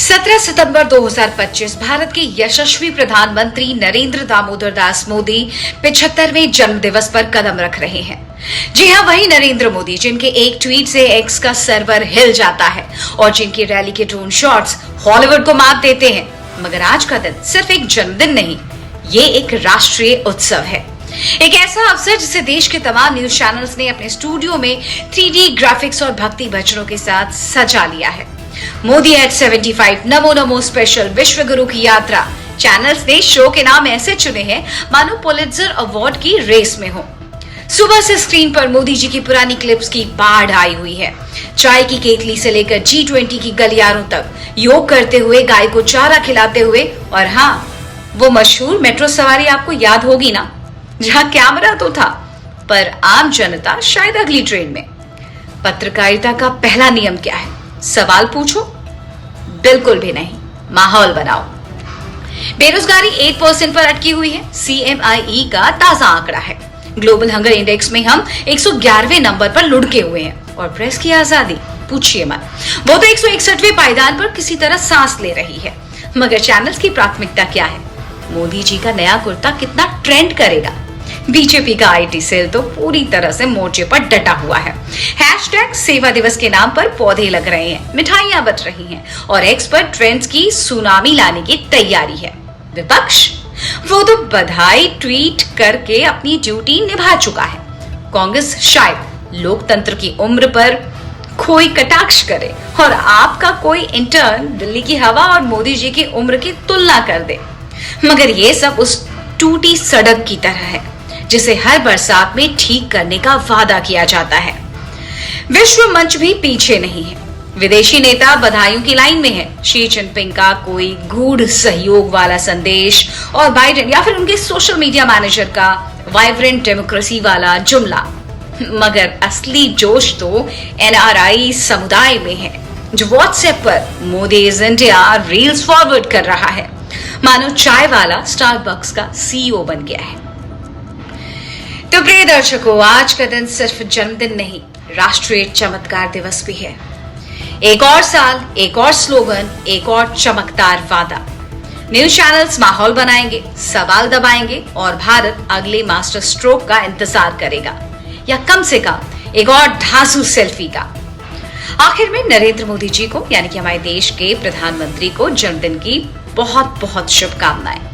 17 सितंबर 2025 भारत के यशस्वी प्रधानमंत्री नरेंद्र दामोदर दास मोदी 75वें जन्म दिवस पर कदम रख रहे हैं। जी हां, वही नरेंद्र मोदी जिनके एक ट्वीट से एक्स का सर्वर हिल जाता है और जिनकी रैली के ड्रोन शॉट्स हॉलीवुड को मात देते हैं। मगर आज का दिन सिर्फ एक जन्मदिन नहीं, ये एक राष्ट्रीय उत्सव है। एक ऐसा अवसर जिसे देश के तमाम न्यूज चैनल्स ने अपने स्टूडियो में 3D ग्राफिक्स और भक्ति भजनों के साथ सजा लिया है। मोदी एट 75 नमो नमो स्पेशल विश्व गुरु की यात्रा। चैनल्स ने शो के नाम ऐसे चुने हैं मानो पुलित्जर अवार्ड की रेस में हो। सुबह से स्क्रीन पर मोदी जी की पुरानी क्लिप्स की बाढ़ आई हुई है। चाय की केतली से लेकर G20 की गलियारों तक, योग करते हुए, गाय को चारा खिलाते हुए, और हाँ, वो मशहूर मेट्रो सवारी आपको याद होगी ना, जहां कैमरा तो था पर आम जनता शायद अगली ट्रेन में। पत्रकारिता का पहला नियम क्या है? सवाल पूछो? बिल्कुल भी नहीं, माहौल बनाओ। बेरोजगारी 8% पर अटकी हुई है। CMIE का ताजा आंकड़ा है। ग्लोबल हंगर इंडेक्स में हम 111वें नंबर पर लुढ़के हुए हैं। और प्रेस की आजादी पूछिए मत, वो तो 161वें पायदान पर किसी तरह सांस ले रही है। मगर चैनल्स की प्राथमिकता क्या है? मोदी जी का नया कुर्ता कितना ट्रेंड करेगा? बीजेपी का IT सेल तो पूरी तरह से मोर्चे पर डटा हुआ है। हैशटैग सेवा दिवस के नाम पर पौधे लग रहे हैं, मिठाइयां बट रही हैं और एक्स पर ट्रेंड्स की सुनामी लाने की तैयारी है। विपक्ष, वो तो बधाई ट्वीट करके अपनी ड्यूटी निभा चुका है। कांग्रेस शायद लोकतंत्र की उम्र पर कोई कटाक्ष करे और आपका कोई इंटर्न दिल्ली की हवा और मोदी जी की उम्र की तुलना कर दे। मगर ये सब उस टूटी सड़क की तरह है जिसे हर बरसात में ठीक करने का वादा किया जाता है। विश्व मंच भी पीछे नहीं है। विदेशी नेता बधाइयों की लाइन में है। शी जिनपिंग का कोई गूढ़ सहयोग वाला संदेश और बाइडेन या फिर उनके सोशल मीडिया मैनेजर का वाइब्रेंट डेमोक्रेसी वाला जुमला। मगर असली जोश तो NRI समुदाय में है, जो व्हाट्सएप पर Modi is India reels forward कर रहा है मानो चाय वाला स्टारबक्स का CEO बन गया है। तो प्रिय दर्शकों, आज का दिन सिर्फ जन्मदिन नहीं, राष्ट्रीय चमत्कार दिवस भी है। एक और साल, एक और स्लोगन, एक और चमकदार वादा। न्यूज चैनल्स माहौल बनाएंगे, सवाल दबाएंगे और भारत अगले मास्टर स्ट्रोक का इंतजार करेगा, या कम से कम एक और धांसू सेल्फी का। आखिर में नरेंद्र मोदी जी को, यानी कि हमारे देश के प्रधानमंत्री को, जन्मदिन की बहुत बहुत शुभकामनाएं।